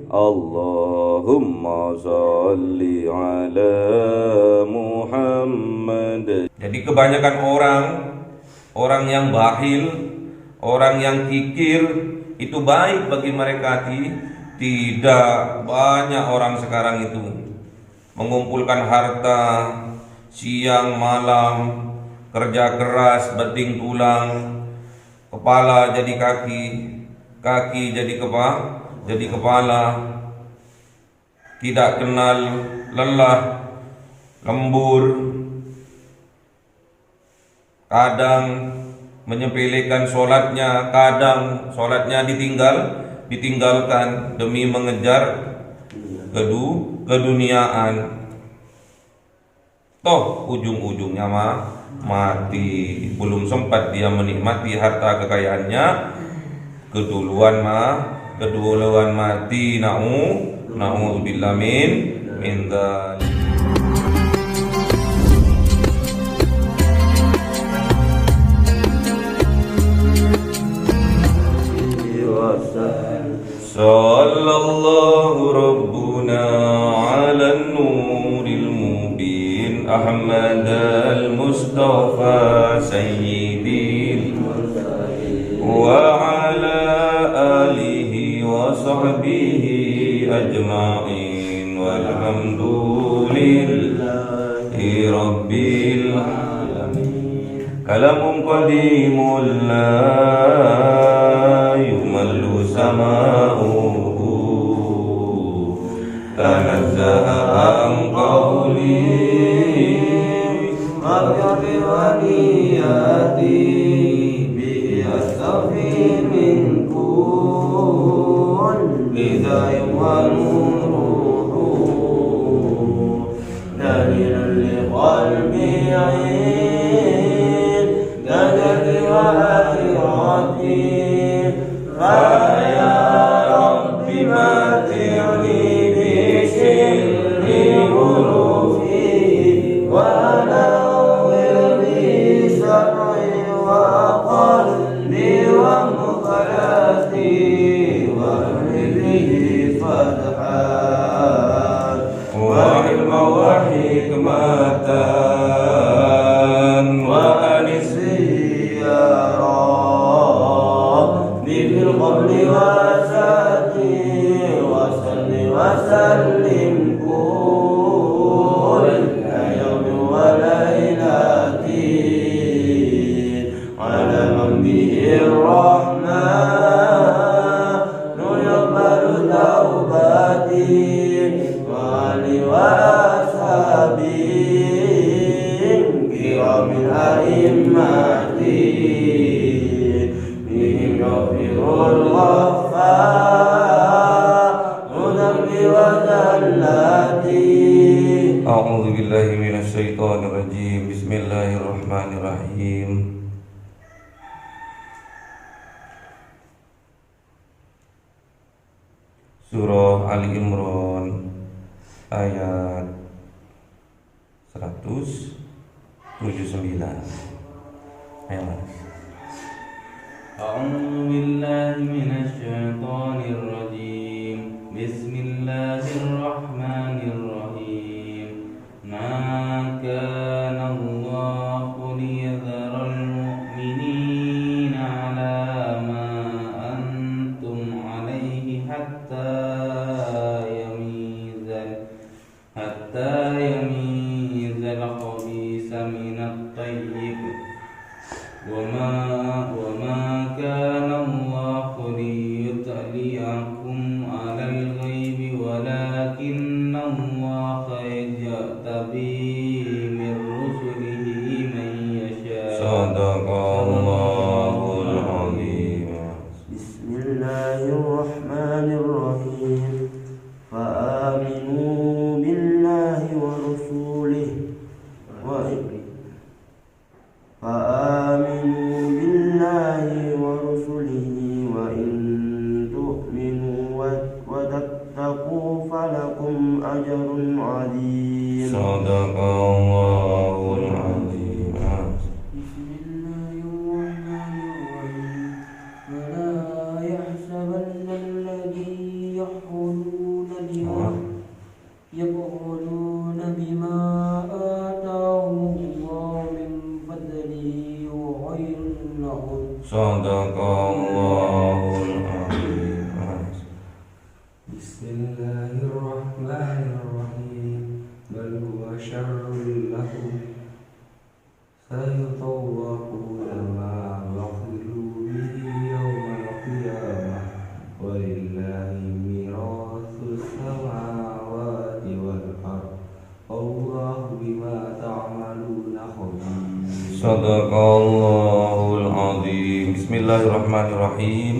Allahumma sholli ala Muhammad. Jadi kebanyakan orang yang bakhil, orang yang kikir itu baik bagi mereka. Tidak banyak orang sekarang itu mengumpulkan harta siang malam, kerja keras banting tulang, kepala jadi kaki, kaki jadi kepala, tidak kenal lelah, lembur, kadang menyepelekan sholatnya, kadang sholatnya ditinggalkan demi mengejar keduniaan. Toh ujung-ujungnya mati, belum sempat dia menikmati harta kekayaannya, keduluan mati. Na'udzubillah min dzalik. Sallallahu Rabbuna ala nuril mubin Ahmad al-Mustafa Sayyidil wa ala alihi wa sahbihi ajma'in walhamdulillahi rabbil alamin. Kalamun qadimul la yumallu sama'uhu tanazzaha an qawli maghfir wa niyati bi astaghfir min kulli dhaym wa nuruhu dalilan li qalbi najati wa akhirati ya Rabbi mati'ni bi sirri hurufi wa nawwir li sam'i wa qalbi wa mukhalati wa bihi fathan wa ilma wa hikmatan wa anisi ya Rabbi bil qabli wa sati wa salli wa sallim kul yawmi wa lailati ala man bihi rahman yaqbalu tawbati wa ali wa ashabi kiramil a'immati bihim yafirul ghaffar munabbi wa zallati. A'udzu billahi minasy syaithanir rajim. Bismillahirrahmanirrahim. Surah Ali Imran ayat 179. Ayo Mas. A'udzu billahi minasy syaithanir rajim. Bismillahirrahmanirrahim. Ma kana Allahu liyadharal mu'minina 'ala ma antum 'alaihi hatta yamizal khabisa minat tayyib wa ma kana Allahu liyutliyakum 'alal ghaibi walakinna Allaha yajtabi min rusulihi man yasha. Sadaqallahul azim. Bismillahirrahmanirrahim. Fa'aminu billahi wa rasulihi wa in tu'minu wa tattaqu falakum ajrun 'azim. Sadaqallahul azim. Bismillahirrahmanirrahim. ولا يحسبن الذي يبخلون بما آتاهم الله من فضله وخير لهم. Sadaqallahul azim. Bismillahirrahmanirrahim. Bal huwa syarrun lahum. Sayutawwaquna ma bakhilu bihi yawmal qiyamah. Walillahi mirathus samawati wal ardh. Wallahu bima ta'maluna khabir. Sadaqallahul azim. Bismillahirrahmanirrahim.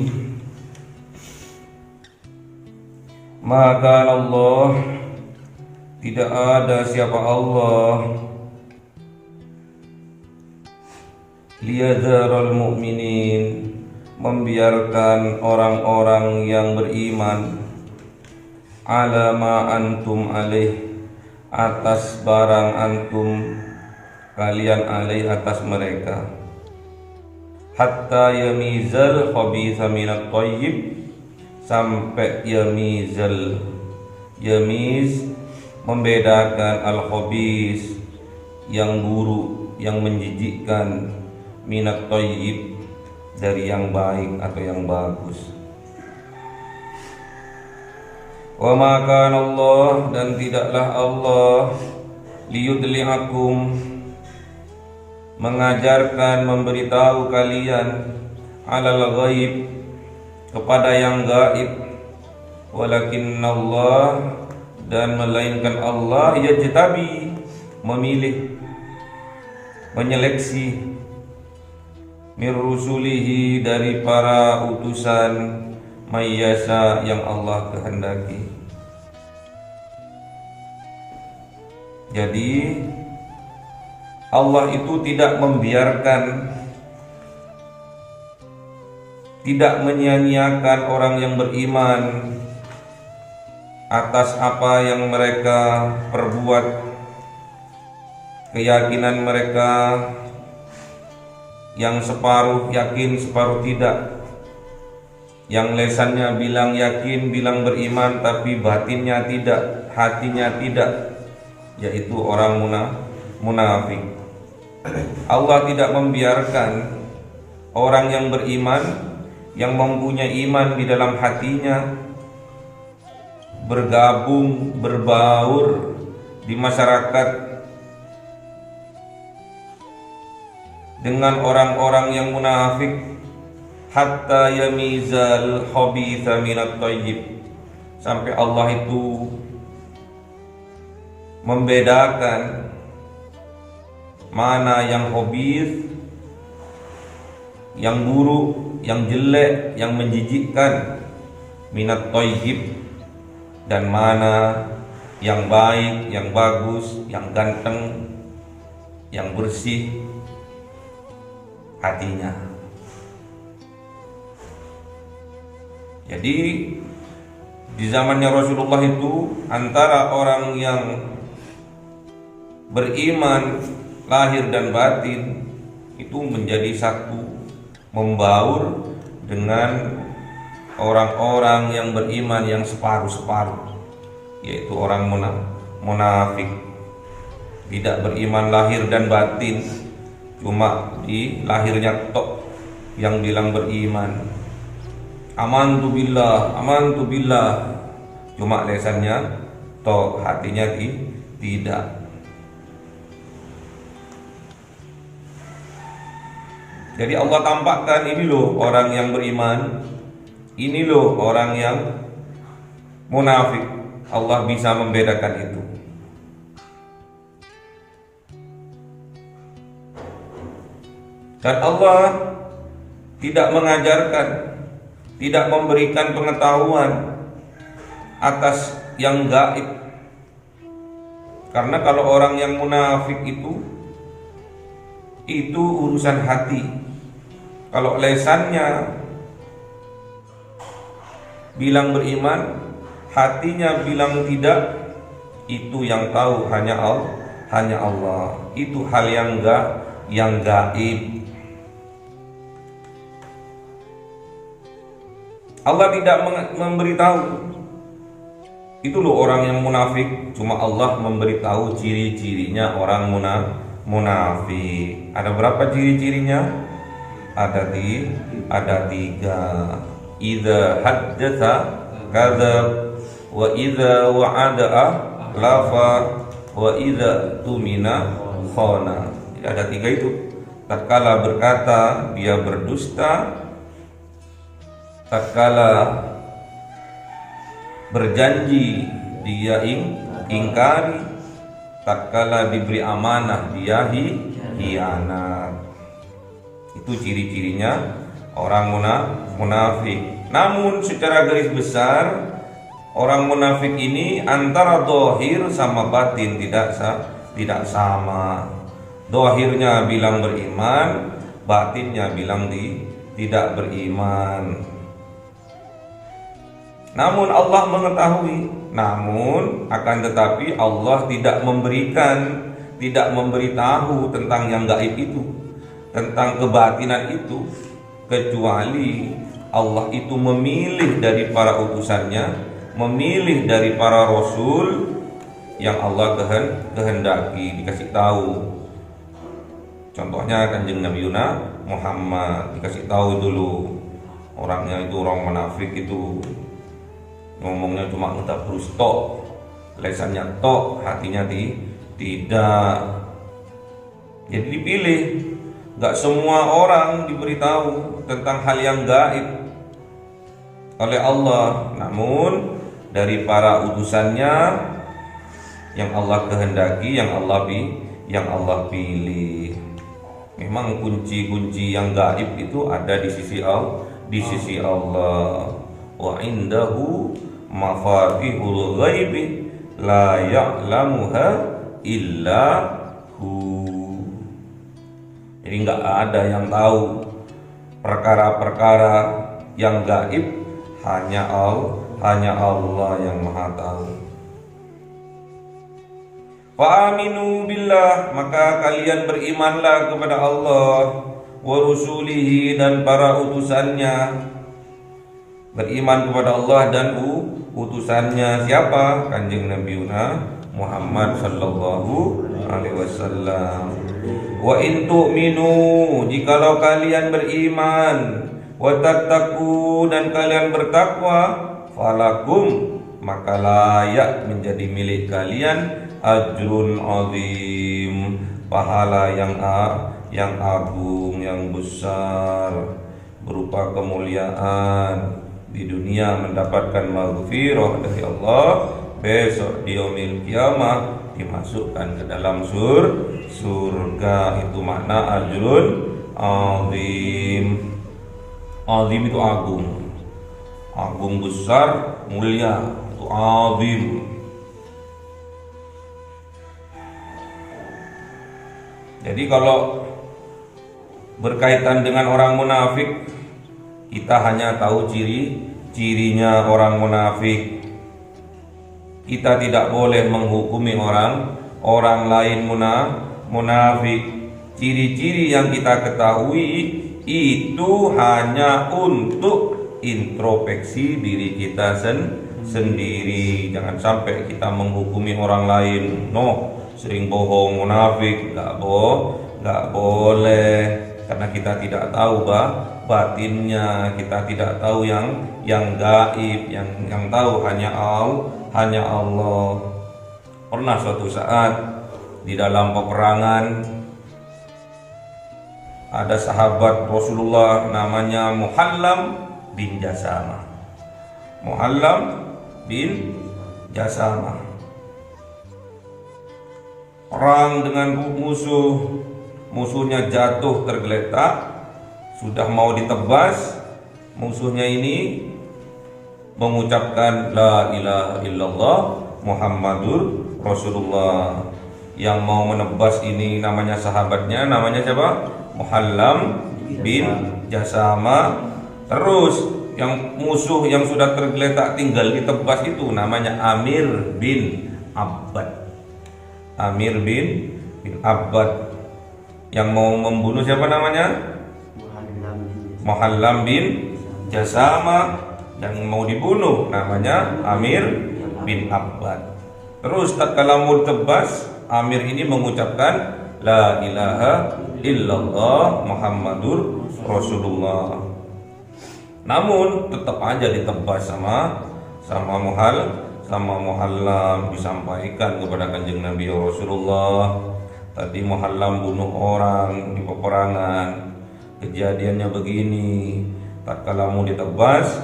Maka Allah, tidak ada siapa Allah, liyadharul mu'minin, membiarkan orang-orang yang beriman, ala ma antum alaih, atas barang antum kalian alaih, atas mereka, hatta yamizal khabitha minat thayyib, sampai yamiz membedakan al-khabis, yang buruk, yang menjijikkan, minat thayyib, dari yang baik atau yang bagus. Wa ma kana Allah, dan tidaklah Allah, liyudli'akum, mengajarkan, memberitahu kalian, alal ghaib, kepada yang gaib, walakinnallah, dan melainkan Allah, yajtabi, memilih, menyeleksi, mir rusulihi, dari para utusan, mayyasa, yang Allah kehendaki. Jadi Allah itu tidak membiarkan, tidak menyia-nyiakan orang yang beriman atas apa yang mereka perbuat, keyakinan mereka yang separuh yakin, separuh tidak, yang lesannya bilang yakin, bilang beriman, tapi batinnya tidak, hatinya tidak, yaitu orang munafik. Allah tidak membiarkan orang yang beriman, yang mempunyai iman di dalam hatinya, bergabung, berbaur di masyarakat dengan orang-orang yang munafik, hatta yamizal khabitha minat thayyib, sampai Allah itu membedakan mana yang khabith, yang buruk, yang jelek, yang menjijikkan, minat thayyib, dan mana yang baik, yang bagus, yang ganteng, yang bersih hatinya. Jadi di zamannya Rasulullah itu, antara orang yang beriman lahir dan batin itu menjadi satu, membaur dengan orang-orang yang beriman yang separuh-separuh, yaitu orang munafik, tidak beriman lahir dan batin, cuma di lahirnya tok yang bilang beriman, amantu billah, cuma lesannya tok, hatinya tidak. Jadi Allah tampakkan, ini loh orang yang beriman, ini loh orang yang munafik. Allah bisa membedakan itu. Dan Allah tidak mengajarkan, tidak memberikan pengetahuan atas yang gaib. Karena kalau orang yang munafik itu urusan hati. Kalau lesannya bilang beriman, hatinya bilang tidak, itu yang tahu hanya Allah. Itu hal yang gaib. Allah tidak memberitahu Itu loh orang yang munafik. Cuma Allah memberitahu ciri-cirinya orang munafik. Ada berapa ciri-cirinya? Ada tiga. Idza haddatsa kadzab, wa idza wa'ada lafa, wa idza tumina khana. Jadi ada tiga itu. Tatkala berkata dia berdusta, tatkala berjanji dia ingkari, tatkala diberi amanah dia hianat. Itu ciri-cirinya orang munafik. Namun secara garis besar orang munafik ini antara dohir sama batin tidak sama. Dohirnya bilang beriman, batinnya bilang tidak beriman. Namun Allah mengetahui. Namun akan tetapi Allah tidak memberitahu tentang yang gaib itu, tentang kebatinan itu, kecuali Allah itu memilih dari para utusannya, memilih dari para rasul yang Allah kehendaki dikasih tahu. Contohnya Kanjeng Nabi Muhammad dikasih tahu dulu. Orangnya itu orang munafik itu ngomongnya cuma ngetap terus tok, lesannya tok, hatinya tidak. Jadi dipilih. Gak semua orang diberitahu tentang hal yang gaib oleh Allah. Namun dari para utusannya yang Allah kehendaki, yang Allah pilih. Memang kunci-kunci yang gaib itu ada di sisi Allah. Wa indahu mafatihul ghaibi la ya'lamuha illa hu. Jadi nggak ada yang tahu perkara-perkara yang gaib, hanya Allah yang maha tahu. Fa'aminu billah, maka kalian berimanlah kepada Allah, wa rusulihi, dan para utusannya. Beriman kepada Allah dan utusannya. Siapa? Kanjeng Nabi Muhammad sallallahu alaihi wasallam. Wa in tu'minu, jikalau kalian beriman, wa tattaqu, dan kalian bertakwa, falakum, maka layak menjadi milik kalian ajrun azim, pahala yang agung, yang besar, berupa kemuliaan di dunia, mendapatkan maghfirah dari Allah, besok di yaumil kiamah dimasukkan ke dalam surga. Itu makna ajrun azim. Azim itu agung besar, mulia, itu azim. Jadi kalau berkaitan dengan orang munafik, kita hanya tahu cirinya orang munafik. Kita tidak boleh menghukumi orang lain munafik. Ciri-ciri yang kita ketahui itu hanya untuk introspeksi diri kita sendiri. Jangan sampai kita menghukumi orang lain. Sering bohong, munafik, nggak boleh, karena kita tidak tahu batinnya, kita tidak tahu yang gaib, yang tahu hanya Allah. Pernah suatu saat di dalam peperangan ada sahabat Rasulullah namanya Muhallam bin Jasamah. Perang dengan musuhnya jatuh tergeletak, sudah mau ditebas. Musuhnya ini mengucapkan la ilaha illallah Muhammadur Rasulullah. Yang mau menebas ini namanya sahabatnya, namanya siapa? Muhallam bin Jasamah. Terus yang musuh yang sudah tergeletak tinggal ditebas itu namanya Amir bin Abbad. Yang mau membunuh siapa namanya? Muhallam bin Jasamah. Yang mau dibunuh namanya Amir bin Abbad. Terus tatkala mau tebas, Amir ini mengucapkan la ilaha illallah Muhammadur Rasulullah. Namun tetap aja ditebas sama Muhallam, disampaikan kepada Kanjeng Nabi Rasulullah. Tadi Muhallam bunuh orang di peperangan, kejadiannya begini. Tatkala mau ditebas,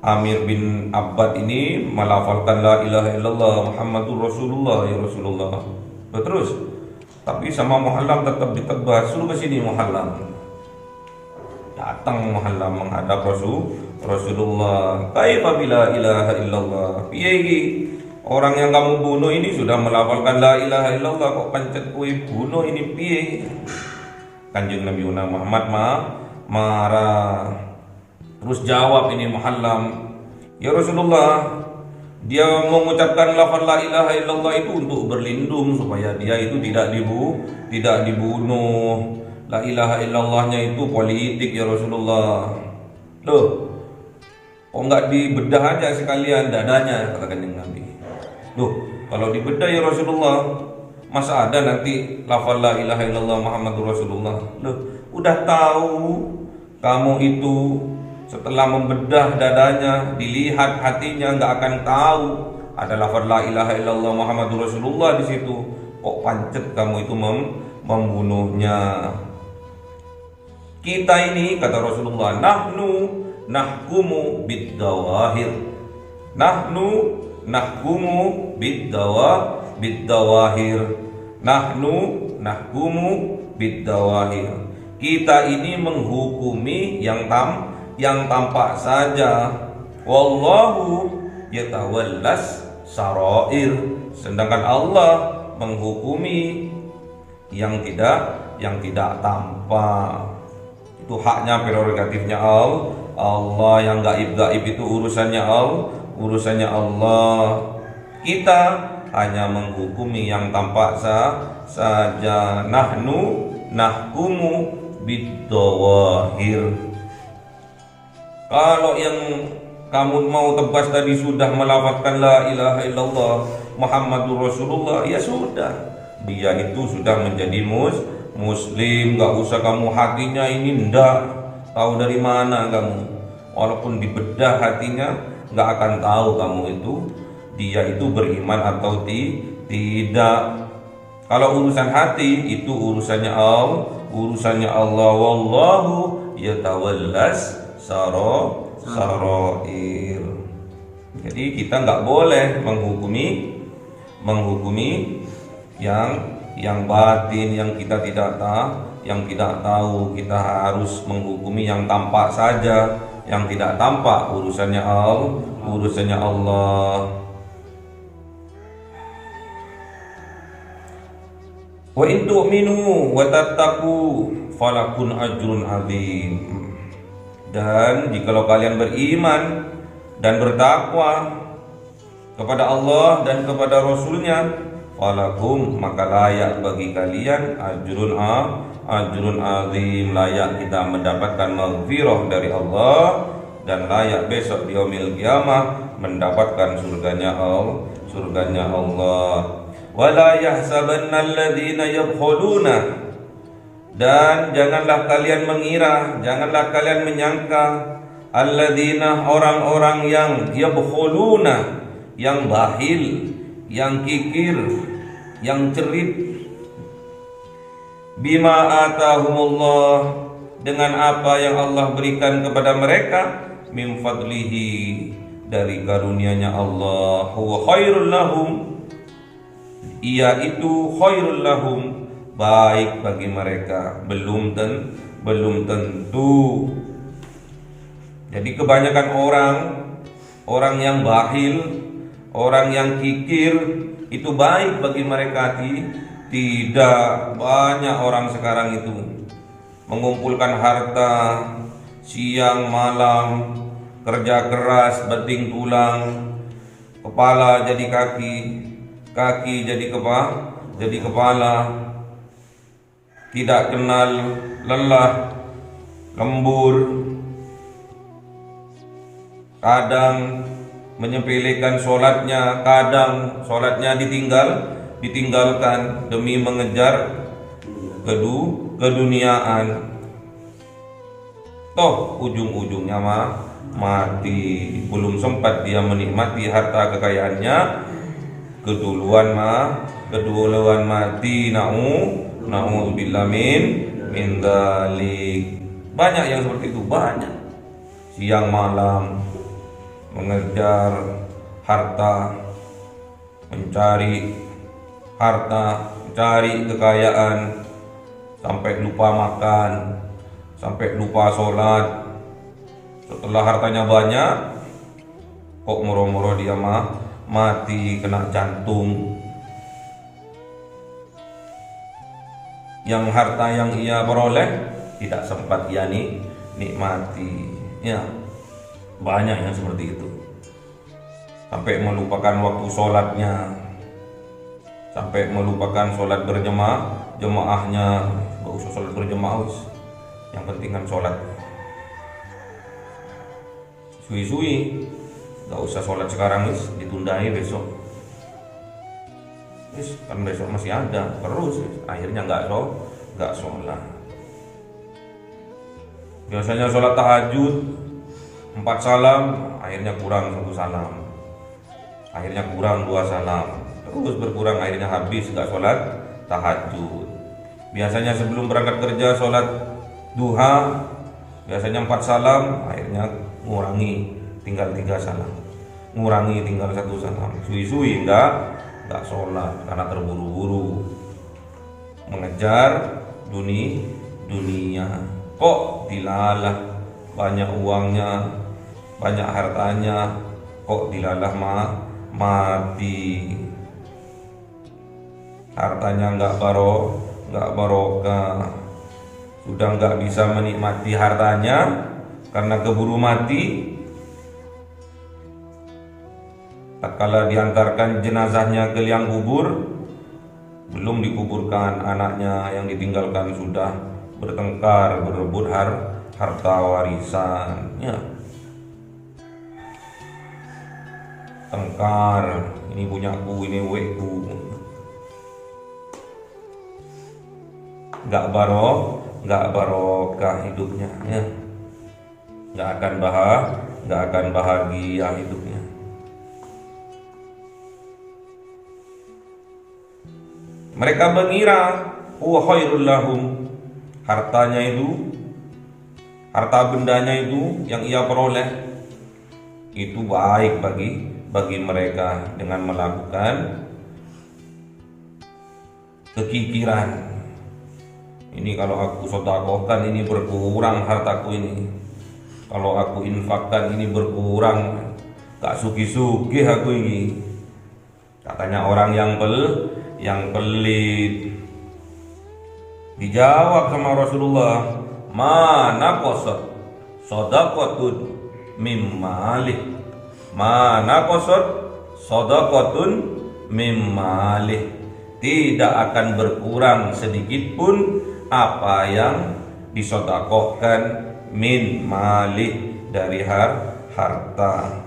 Amir bin Abbad ini melafalkan la ilaha illallah Muhammadur Rasulullah ya Rasulullah. Terus, tapi sama Muhallam tetap ditebas. Suruh ke sini Muhallam. Datang Muhallam menghadap Rasulullah. Kaifa bila ilaha illallah? Piye orang yang kamu bunuh ini sudah melafalkan la ilaha illallah, kok pancet kowe bunuh ini piye? Kanjeng Nabi Muhammad marah. Terus jawab ini Muhallam, ya Rasulullah, dia mengucapkan lafaz la ilaha illallah itu untuk berlindung supaya dia itu tidak dibunuh. La ilaha illallahnya itu politik ya Rasulullah. Loh, kok enggak dibedah aja sekalian dadanya, kata Kanjeng Nabi. Loh, kalau dibedah ya Rasulullah, masa ada nanti lafaz la ilaha illallah Muhammadur Rasulullah. Loh, udah tahu kamu itu setelah membedah dadanya, dilihat hatinya, nggak akan tahu ada lafaz la ilaha illallah Muhammadur Rasulullah di situ. Kok pancet kamu itu membunuhnya? Kita ini, kata Rasulullah, nahnu nahkumu bid-dawahir. Nahnu nahkumu bid-dawahir. Nahnu nahkumu bid-dawahir. Kita ini menghukumi yang tampak saja. Wallahu yatawallas sarair. Sedangkan Allah menghukumi yang tidak tampak. Itu haknya, prerogatifnya Allah. Yang gaib-gaib itu urusannya Allah. Kita hanya menghukumi yang tampak saja. Nahnu nahkumu bid-dawahir. Kalau yang kamu mau tebas tadi sudah melafazkan la ilaha illallah Muhammadur Rasulullah, ya sudah, dia itu sudah menjadi muslim. Gak usah kamu hatinya ini ndak tahu dari mana kamu. Walaupun dibedah hatinya, gak akan tahu kamu itu dia itu beriman atau tidak. Kalau urusan hati itu urusannya Allah. Wallahu yatawallas sarair. Jadi kita nggak boleh menghukumi yang batin, yang kita tidak tahu. Kita harus menghukumi yang tampak saja. Yang tidak tampak urusannya Allah. Wa in tu'minu wa tattaqu falakun ajrun azim. Dan jikalau kalian beriman dan bertakwa kepada Allah dan kepada Rasulnya, falakum, maka layak bagi kalian ajrun azim, layak kita mendapatkan maghfirah dari Allah, dan layak besok di yaumil qiyamah mendapatkan surganya Allah. Wala yahsabanna alladhina yabkhuluna, dan janganlah kalian mengira, janganlah kalian menyangka, alladzina, orang-orang yang yabkhuluna, yang bakhil, yang kikir, yang cerit, bima atahumullah, dengan apa yang Allah berikan kepada mereka, min fadlihi, dari karunia-Nya Allah, huwa khairul lahum, ia itu khairul lahum, baik bagi mereka. Belum tentu. Jadi kebanyakan orang yang bakhil, orang yang kikir, itu baik bagi mereka. Tidak banyak orang sekarang itu mengumpulkan harta siang malam, kerja keras, banting tulang, kepala jadi kaki, kaki jadi kepala, tidak kenal lelah, lembur, kadang menyepelekan sholatnya, kadang sholatnya ditinggalkan demi mengejar keduniaan. Toh ujung-ujungnya mati, belum sempat dia menikmati harta kekayaannya, keduluan mati. Na'udzubillah min dzalik. Banyak yang seperti itu, banyak. Siang malam mengejar harta, mencari harta, mencari kekayaan, sampai lupa makan, sampai lupa sholat. Setelah hartanya banyak, kok moro-moro dia mati kena jantung. Yang harta yang ia peroleh tidak sempat ia nikmati. Ya, banyak yang seperti itu. Sampai melupakan waktu sholatnya, sampai melupakan sholat jemaahnya. Gak usah sholat berjemaah, yang penting kan sholat. Suwi-suwi, gak usah sholat sekarang, ditundai besok. Kan besok masih ada terus, akhirnya nggak sholat. Biasanya sholat tahajud 4 salam, akhirnya kurang 1 salam, akhirnya kurang 2 salam, terus berkurang, akhirnya habis nggak sholat tahajud. Biasanya sebelum berangkat kerja sholat duha, biasanya 4 salam, akhirnya ngurangi tinggal 3 salam, ngurangi tinggal 1 salam. Suwi-suwi nggak sholat karena terburu-buru mengejar dunia. Kok dilalah banyak uangnya, banyak hartanya, kok dilalah mati. Hartanya nggak barokah, sudah nggak bisa menikmati hartanya karena keburu mati. Tatkala diantarkan jenazahnya ke liang kubur, belum dikuburkan, anaknya yang ditinggalkan sudah bertengkar, berebut harta warisan. Ya, tengkar, ini punyaku, ini wekku. Nggak barokah hidupnya, ya. Nggak akan bahagia hidupnya. Mereka mengira huwa khairul lahum, hartanya itu, harta bendanya itu yang ia peroleh itu baik bagi mereka dengan melakukan kekikiran. Ini kalau aku sedekahkan ini berkurang hartaku ini, kalau aku infakkan ini berkurang, gak sugi-sugi aku ini. Katanya orang yang pelit. Dijawab sama Rasulullah, mana qasad shadaqatun mimmalih, mana qasad shadaqatun mimmalih. Tidak akan berkurang sedikit pun apa yang disedekahkan min malih, dari harta.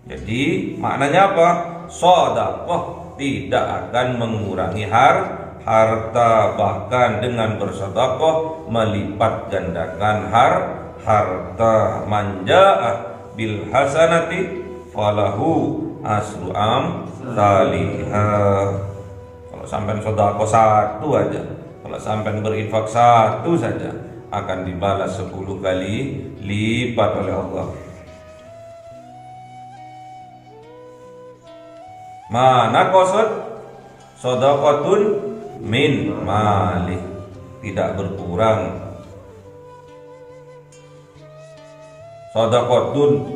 Jadi maknanya apa? Sedekah tidak akan mengurangi harta, bahkan dengan bersedekah melipat gandakan harta. Manja'ah bil hasanati falahu asru amsalihah. Kalau sampai sedekah 1 aja, kalau sampai berinfak 1 saja, akan dibalas 10 kali lipat oleh Allah. Mana qasad shadaqatun min mali, tidak berkurang. Shadaqatun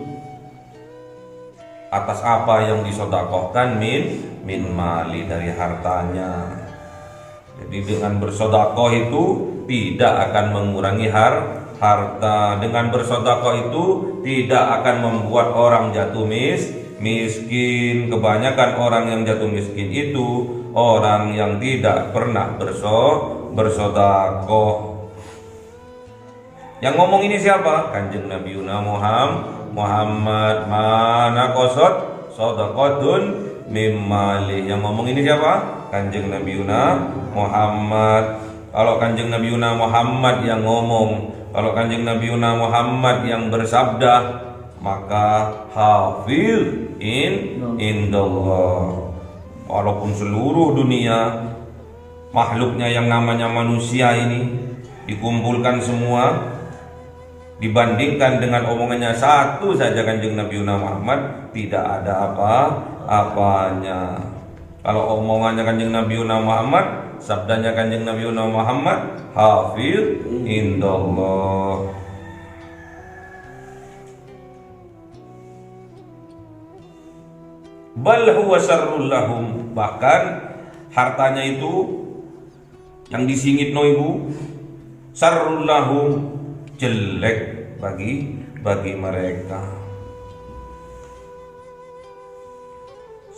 atas apa yang disedekahkan, min mali, dari hartanya. Jadi dengan bersedekah itu tidak akan mengurangi harta. Dengan bersedekah itu tidak akan membuat orang jatuh miskin. Kebanyakan orang yang jatuh miskin itu orang yang tidak pernah bersedekah. Yang ngomong ini siapa? Kanjeng Nabi Muhammad Muhammad mana qasad shadaqatun mimmali. Yang ngomong ini siapa? Kanjeng Nabi Muhammad. Kalau Kanjeng Nabi Muhammad yang ngomong, kalau Kanjeng Nabi Muhammad yang bersabda, maka hafil indallah. Walaupun seluruh dunia makhluknya yang namanya manusia ini dikumpulkan semua, dibandingkan dengan omongannya satu saja Kanjeng Nabi Muhammad, tidak ada apa-apanya. Kalau omongannya Kanjeng Nabi Muhammad, sabdanya Kanjeng Nabi Muhammad, hafil indallah. Bal huwa syarrul lahum, bahkan hartanya itu yang disingit noibu syarrul lahum, jelek bagi mereka.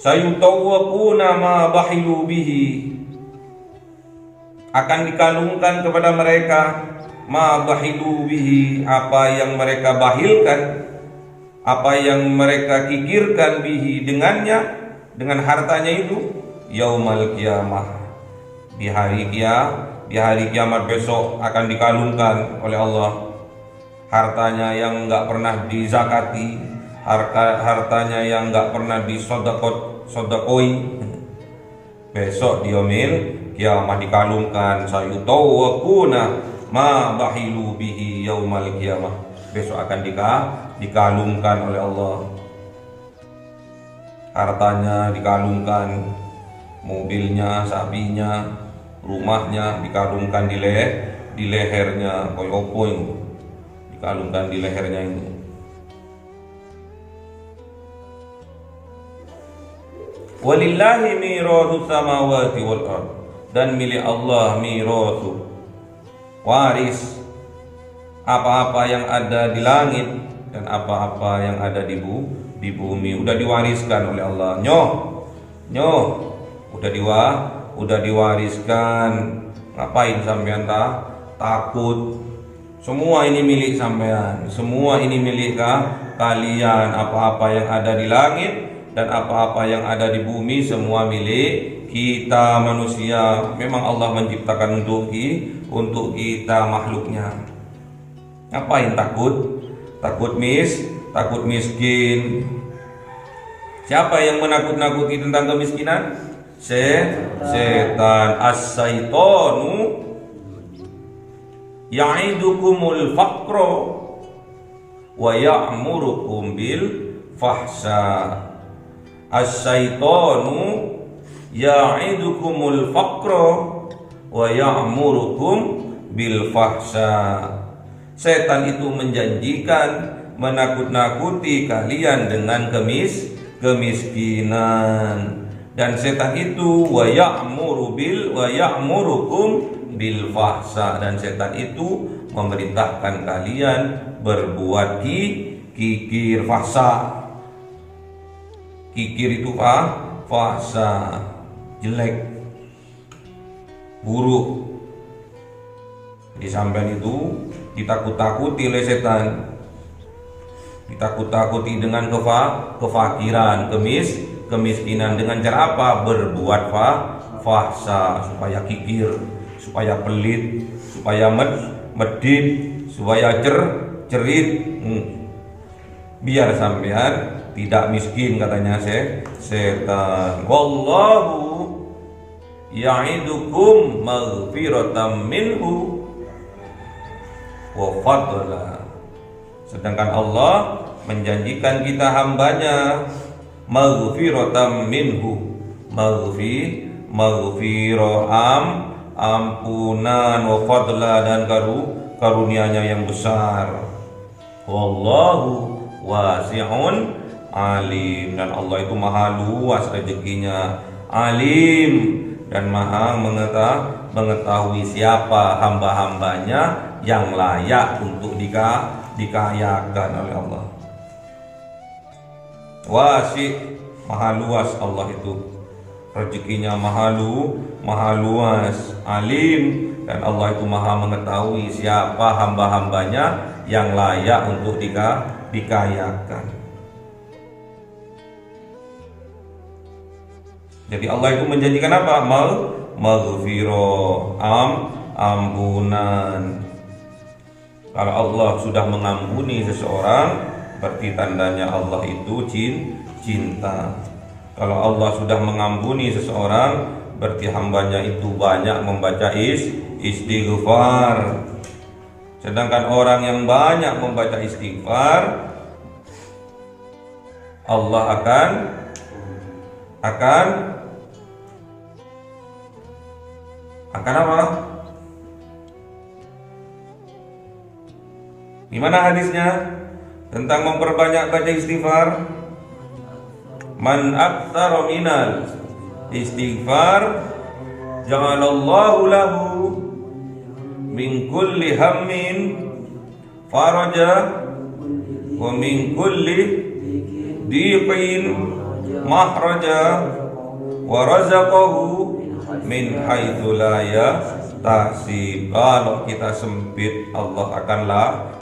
Sayutawwaquna ma bahilu bihi, akan dikalungkan kepada mereka ma bahilu bihi, apa yang mereka bahilkan, apa yang mereka kikirkan bihi dengannya, dengan hartanya itu, yaumal qiyamah, di hari kiamat besok akan dikalungkan oleh Allah hartanya yang enggak pernah dizakati, hartanya yang enggak pernah disodakoi, besok di yaumil kiamat dikalungkan. Sayutawwaquna ma bahilu bihi yaumal qiyamah, besok akan dikalungkan oleh Allah hartanya, dikalungkan mobilnya, sapinya, rumahnya, dikalungkan di lehernya. Koyopo itu dikalungkan di lehernya itu. Walillahi mirathus samawati wal ard, dan milik Allah mirathu, waris apa-apa yang ada di langit dan apa-apa yang ada di bumi. Udah diwariskan oleh Allah. Udah diwariskan. Ngapain sampean takut? Semua ini milik sampean, semua ini milik kalian. Apa-apa yang ada di langit dan apa-apa yang ada di bumi, semua milik kita manusia. Memang Allah menciptakan untuk kita makhluknya. Ngapain takut? Takut miskin. Siapa yang menakut-nakuti tentang kemiskinan? Setan. As-syaitanu ya'idukumul faqra wa ya'murukum bil fahsya. As-syaitanu ya'idukumul faqra wa ya'murukum bil fahsya. Setan itu menjanjikan menakut-nakuti kalian dengan kemiskinan, dan setan itu wa ya'murukum bil fahsya, dan setan itu memerintahkan kalian berbuat kikir fahsya. Kikir itu fahsya, jelek, buruk. Di sampean itu ditakut-takuti oleh setan, ditakut-takuti dengan kefakiran, kemiskinan, dengan cara apa? Berbuat fahsya, supaya kikir, supaya pelit, supaya medit, supaya cerit, biar sampean tidak miskin, katanya setan. Wallahu ya'idukum maghfiratan minhu wa fadla. Sedangkan Allah menjanjikan kita hambanya maghfiratan minhu, ampunan, wa fadla, dan karunia-Nya yang besar. Wallahu wasi'un alim, dan Allah itu maha luas rezekinya, alim, dan maha mengetahui siapa hamba-hambanya yang layak untuk dikayakan oleh Allah. Wasi', maha luas Allah itu, rezekinya maha luas, alim, dan Allah itu maha mengetahui siapa hamba-hambanya yang layak untuk dikayakan. Jadi Allah itu menjanjikan apa? Maghfirah, ampunan. Kalau Allah sudah mengampuni seseorang, berarti tandanya Allah itu cinta. Kalau Allah sudah mengampuni seseorang, berarti hambanya itu banyak membaca istighfar. Sedangkan orang yang banyak membaca istighfar, Allah akan apa? Gimana hadisnya tentang memperbanyak baca istighfar? Man aktsara minal istighfar ja'alallahu lahu min kulli hammin faraja wa min kulli dhiqin mahraja wa razaqahu min haitsu la yahtasib. Kalau kita sempit, Allah akan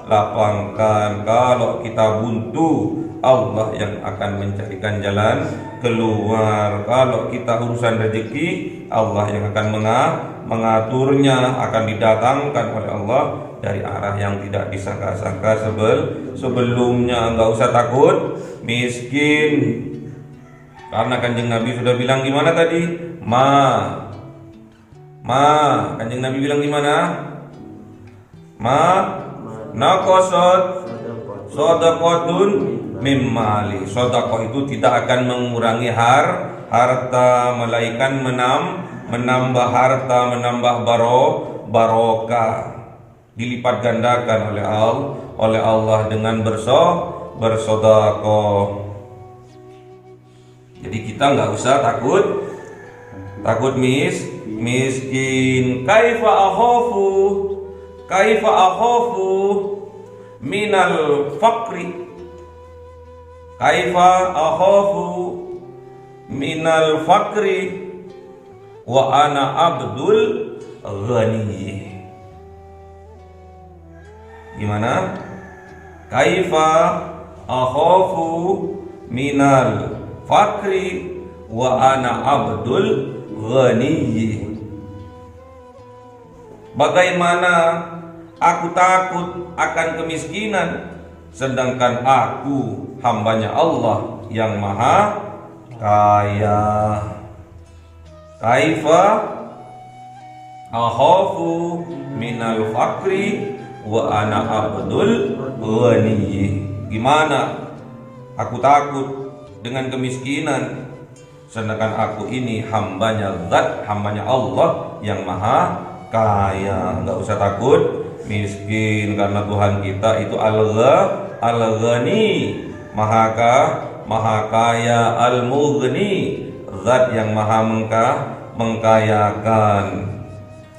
lapangkan. Kalau kita buntu, Allah yang akan mencarikan jalan keluar. Kalau kita urusan rezeki, Allah yang akan mengaturnya, akan didatangkan oleh Allah dari arah yang tidak disangka-sangka sebelumnya. Enggak usah takut miskin, karena Kanjeng Nabi sudah bilang gimana tadi? Kanjeng Nabi bilang gimana? Naqasat shadaqatun mimmali. Sedekah itu tidak akan mengurangi harta, melainkan menambah harta, menambah barokah, dilipat gandakan oleh Allah dengan bersedekah. Jadi kita nggak usah takut miskin. Kaifa akhafu minal faqri. Kaifa akhafu minal faqri wa ana abdul ghani. Gimana? Kaifa akhafu minal faqri wa ana abdul ghani. Bagaimana aku takut akan kemiskinan, sedangkan aku hambanya Allah yang maha kaya. Kaifa akhafu minal faqri wa ana abdul ghani. Gimana aku takut dengan kemiskinan, sedangkan aku ini hambanya Allah yang maha kaya. Enggak usah takut miskin, karena Tuhan kita itu Al-Ghani, maha kaya, Al-Mughni, zat yang maha mengkayakan.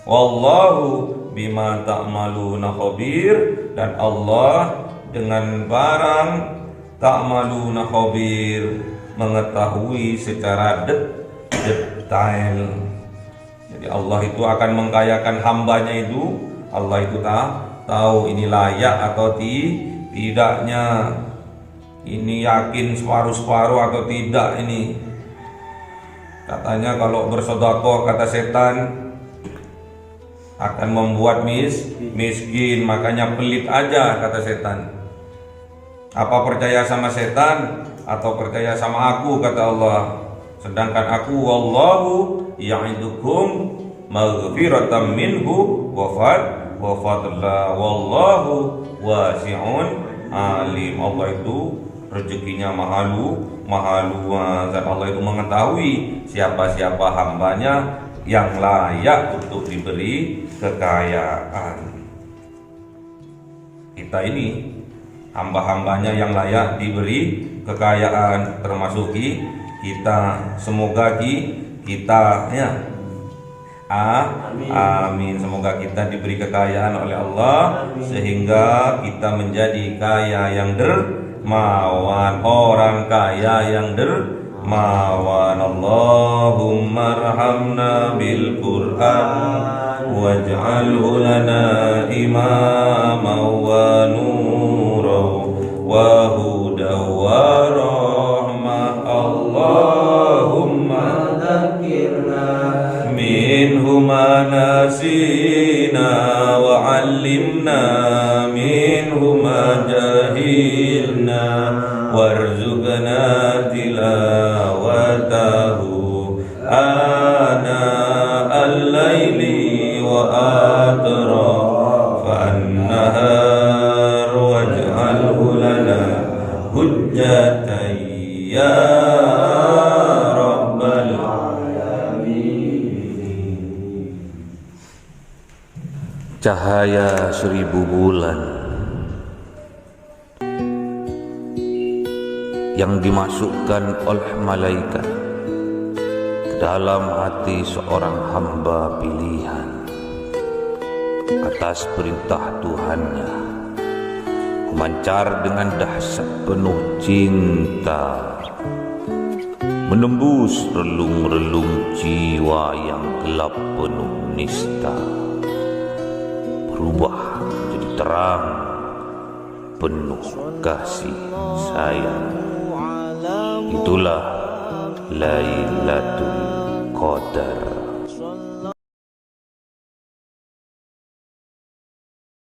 Wallahu bima ta'maluna khabir, dan Allah dengan barang ta'maluna khabir, mengetahui secara detail. Jadi Allah itu akan mengkayakan hambanya itu. Allah itu tahu ini layak atau tidaknya, ini yakin separuh-separuh atau tidak. Ini katanya kalau bersedekah, kata setan, akan membuat miskin, makanya pelit aja, kata setan. Apa percaya sama setan atau percaya sama aku, kata Allah. Sedangkan aku, wallahu ya'idukum maghfiratan minhu wa fadla wallahu wasi'un alim. Allah itu rezekinya maha luas, dan Allah itu mengetahui siapa-siapa hambanya yang layak untuk diberi kekayaan. Kita ini hamba-hambanya yang layak diberi kekayaan, termasuk kita. Semoga kita ya. Amin. Semoga kita diberi kekayaan oleh Allah, sehingga kita menjadi kaya yang dermawan, orang kaya yang dermawan. Allahumma arhamna bil Qur'an waj'alhu lana imaman wa nuran wa wa hudan wa rahmah. Allahumma ذكرنا minhu ma nasina wa 'allimna minhu ma jahilna warzuqna tilawatahu ana al-laili wa atrafan nahar waj'alhu lana hujjatan ya rabbal cahaya 1000 bulan yang dimasukkan oleh malaikat ke dalam hati seorang hamba pilihan atas perintah Tuhannya, memancar dengan dahsyat penuh cinta, menembus relung-relung jiwa yang gelap penuh nista, berubah menjadi terang penuh kasih sayang. Itulah Lailatul Qadar.